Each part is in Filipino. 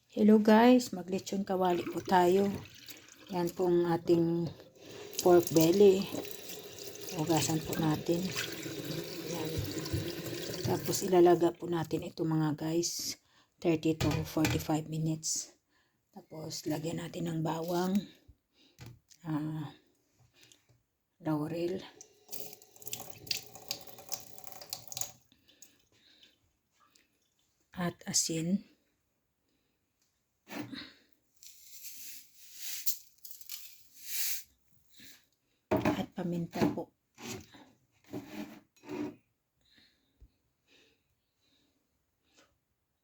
Hello guys, maglechon kawali po tayo. Yan pong ating pork belly. Hugasan po natin. Yan. Tapos ilalaga po natin ito mga guys. 30 to 45 minutes. Tapos lagyan natin ng bawang. Laurel. At asin. At paminta po.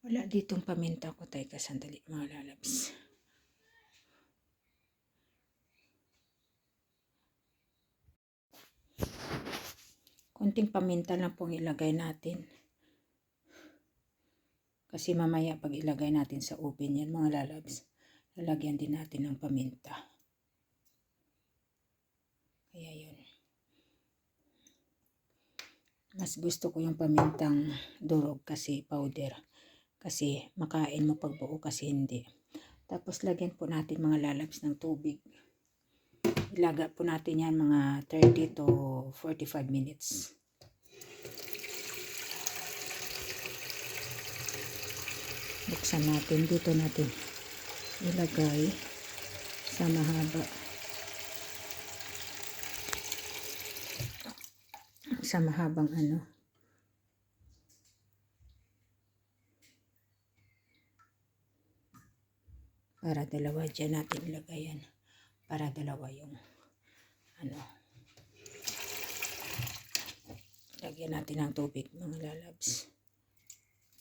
Wala ditong paminta ko tayo kasandali mga lalabs. Konting paminta lang pong ilagay natin. Kasi mamaya pag ilagay natin sa oven yan mga lalabs, lalagyan din natin ng paminta. Kaya yun. Mas gusto ko yung pamintang durog kasi powder. Kasi makain mo pag buo kasi hindi. Tapos lagyan po natin mga lalabs ng tubig. Ilaga po natin yan mga 30 to 45 minutes. Buksan natin. Dito natin ilagay sa mahaba. Sa mahabang ano. Para dalawa dyan natin ilagay yan. Para dalawa yung ano. Lagyan natin ng tubig mga lalabs.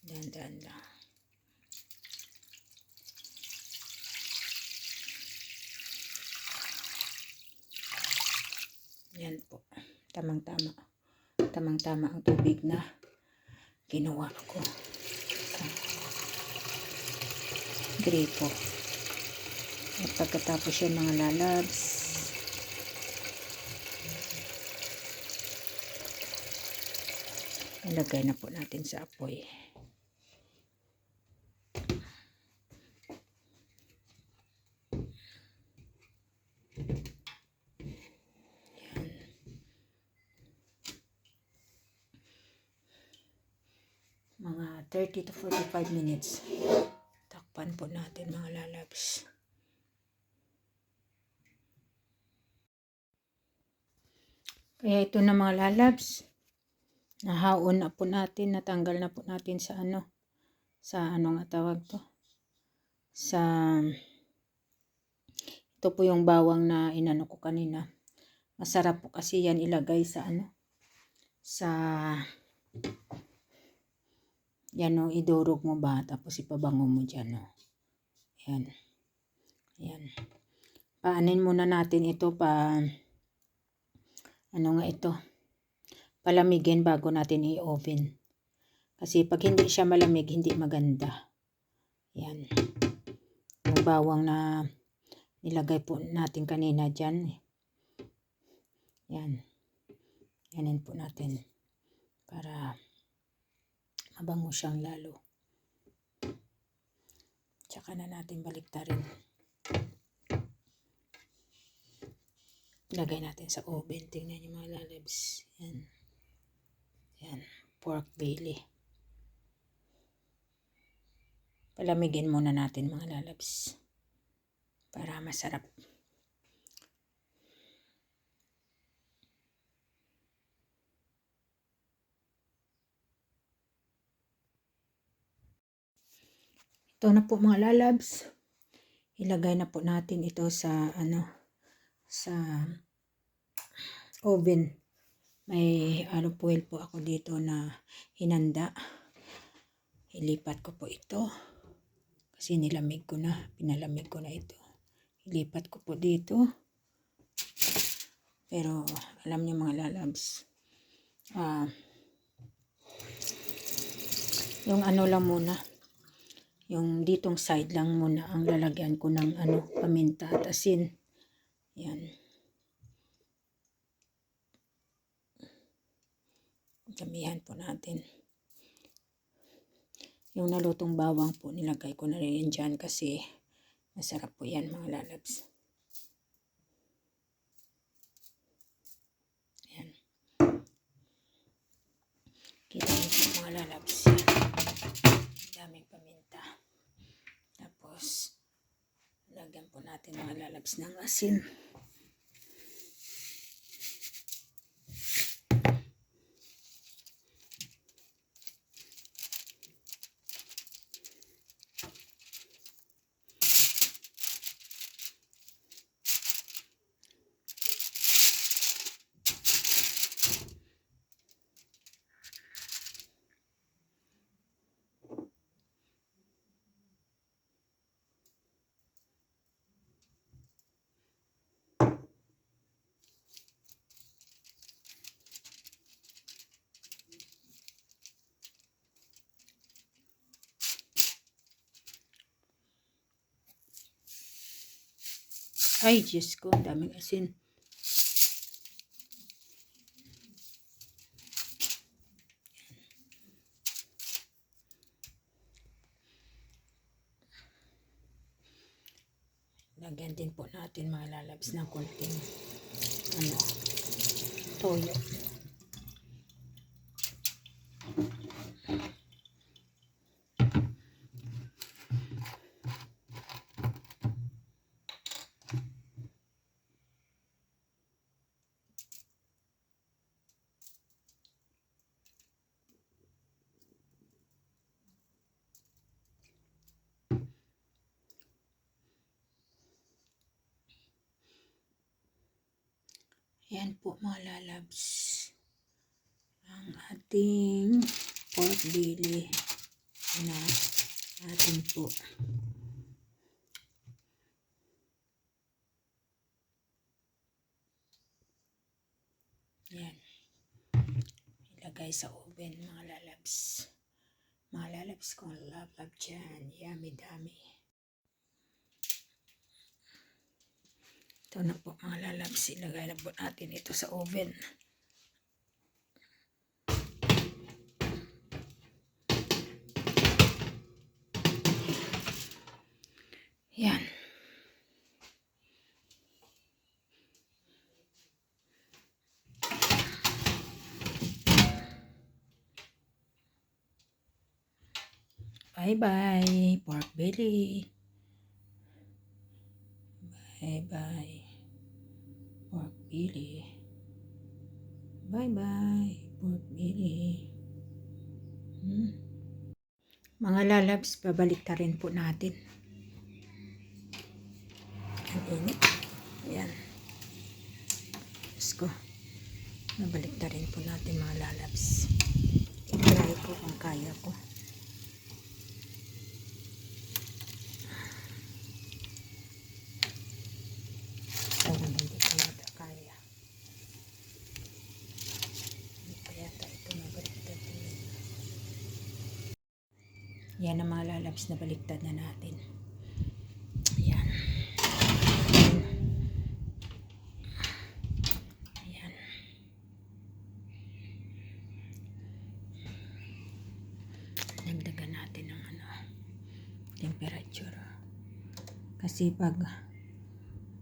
Dahan-dahan lang. Yan po. Tamang-tama. Tamang-tama ang tubig na ginawa ko sa gripo. At pagkatapos yan mga lalabs, ilagay na po natin sa apoy. Mga 30 to 45 minutes. Takpan po natin mga lalabs. Kaya ito na mga lalabs. Nahaon na po natin. Natanggal na po natin sa ano. Sa ano nga tawag to. Ito po yung bawang na inano ko kanina. Masarap po kasi yan ilagay sa ano. Sa yan o, idurog mo ba? Tapos ipabango mo dyan o. Yan. Yan. Paanin muna natin ito ano nga ito. Palamigin bago natin i-oven. Kasi pag hindi siya malamig, hindi maganda. Yan. Yung bawang na nilagay po natin kanina dyan. Yan. Yanin po natin. Para mabango siyang lalo. Tsaka na natin baliktarin. Lagay natin sa oven. Tingnan niyo mga lalabs. Yan. Yan. Pork belly. Palamigin muna natin mga lalabs. Para masarap. Ito na po mga lalabs. Ilagay na po natin ito sa ano. Sa oven. May aluminum foil po ako dito na hinanda. Ilipat ko po ito. Kasi nilamig ko na. Pinalamig ko na ito. Ilipat ko po dito. Pero alam niyo mga lalabs. Yung ano lang muna. Yung ditong side lang muna ang lalagyan ko ng ano, paminta at asin. Yan. Damihan po natin. Yung nalutong bawang po, nilagay ko na rin dyan kasi masarap po yan mga lalabs. Yan. Kita niyo po mga lalabs. Daming paminta. Tapos, lagyan po natin mga lalabs ng asin. Ay, Diyos ko, daming asin. Lagyan din po natin mga lalabs ng konting toyo. Yan po mga lalabs. Ang ating pork belly na atin po. Yan. Ilagay sa oven mga lalabs. Mga lalabs kong love dyan. Yummy dami. Ito na po mga lalabs. Ilagay na po natin ito sa oven. Yan. Bye-bye, pork belly. Bye-bye, pork belly. Bye-bye, pork belly. Mga lalabs, babalik na rin po natin. Ang init. Ayan. Diyos ko. Babalik na rin po natin mga lalabs. I-try ko kung kaya ko. Hindi ko nata kaya. Hindi pa yata ito mabaliktad. Yan ang mga lalabs na baliktad na natin. Ayan. Ayan. Dagdagan natin ng temperature. Kasi pag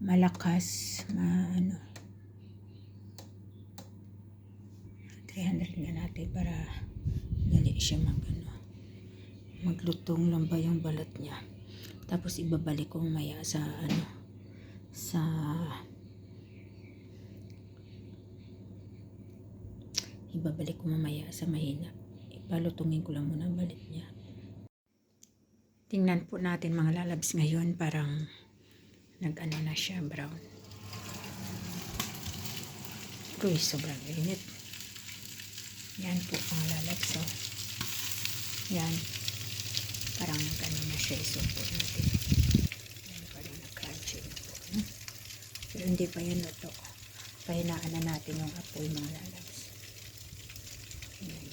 malakas 300 nga natin para dali siya maglutong lang ba yung balat niya. Tapos ibabalik ko mamaya sa mahina. Ipalutungin ko lang muna ang balat niya. Tingnan po natin mga lalabs ngayon, parang na siya, brown. Uy, sobrang init. Yan po mga lalabs. So, yan. Parang na siya. Isumpo natin. Yan, parang na-crunchy na po. Pero hindi pa yan luto. Pahinaan na natin yung apoy mga lalabs. Yan.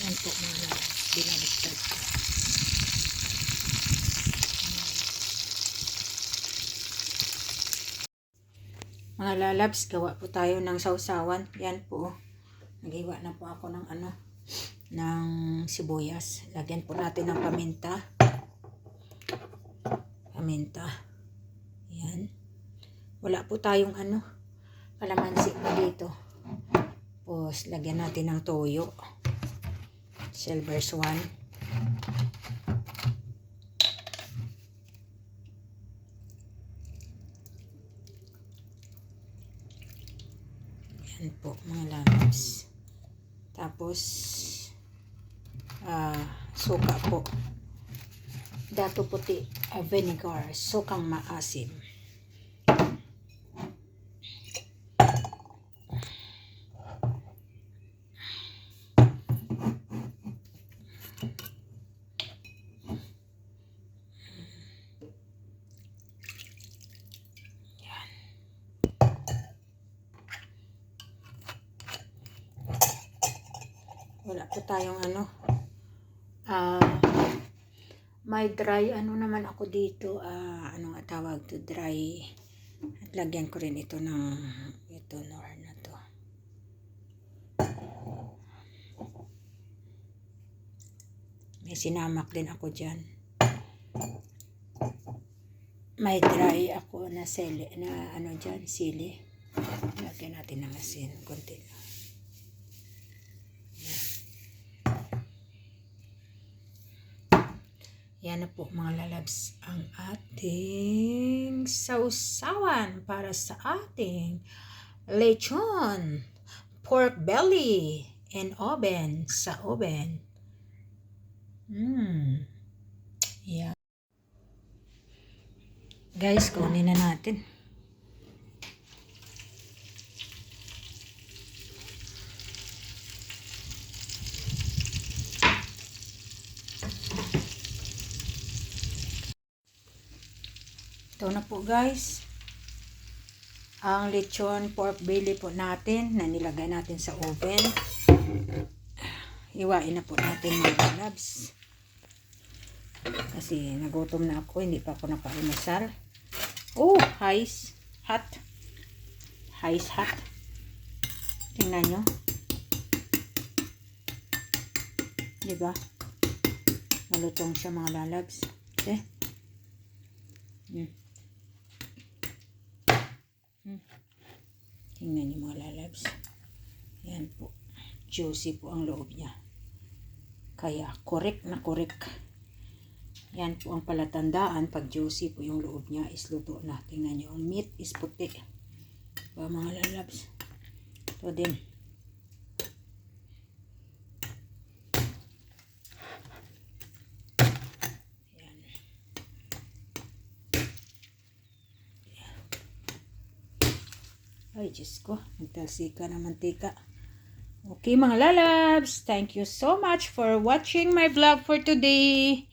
Yan po mga lalabs. Binaliktad ko. Mga lalabs, gawa po tayo ng sausawan. Yan po. Naghiwa na po ako ng ng sibuyas. Lagyan po natin ng paminta. Yan. Wala po tayong kalamansi po dito. Tapos, lagyan natin ng toyo. Silver Swan. Yan po, mga lalabs. Tapos, suka po. Dato puti, vinegar, sukang maasim. Wala po tayong may dry naman ako dito, ano nga tawag to, dry. At lagyan ko rin ito ng nor na to. May sinamak din ako dyan. May dry ako na sili, na dyan, sili. Lagyan natin ng asin, konti lang. Yan na po mga lalabs ang ating sausawan para sa ating lechon, pork belly, and sa oven. Yeah. Guys, kunin na natin. Ito na po guys, ang lechon pork belly po natin na nilagay natin sa oven. Iwain na po natin mga labs. Kasi nagutom na ako, hindi pa ako nakaimasal. Oh, hot. Tingnan nyo. Diba? Malutong siya mga lalabs. Okay? Tingnan niyo mga lalabs. Yan po. Juicy po ang loob niya. Kaya correct na correct. Yan po ang palatandaan pag juicy po yung loob niya is luto na. Tingnan niyo. Ang meat is puti. Diba mga lalabs? Ito din. Ay, Diyos ko. Nagtalsika ng mantika. Okay, mga lalabs. Thank you so much for watching my vlog for today.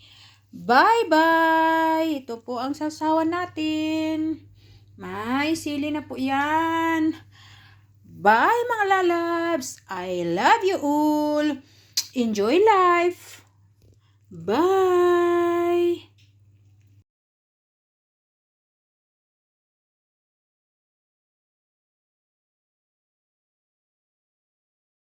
Bye-bye. Ito po ang sasawan natin. May sili na po yan. Bye, mga lalabs. I love you all. Enjoy life. Bye.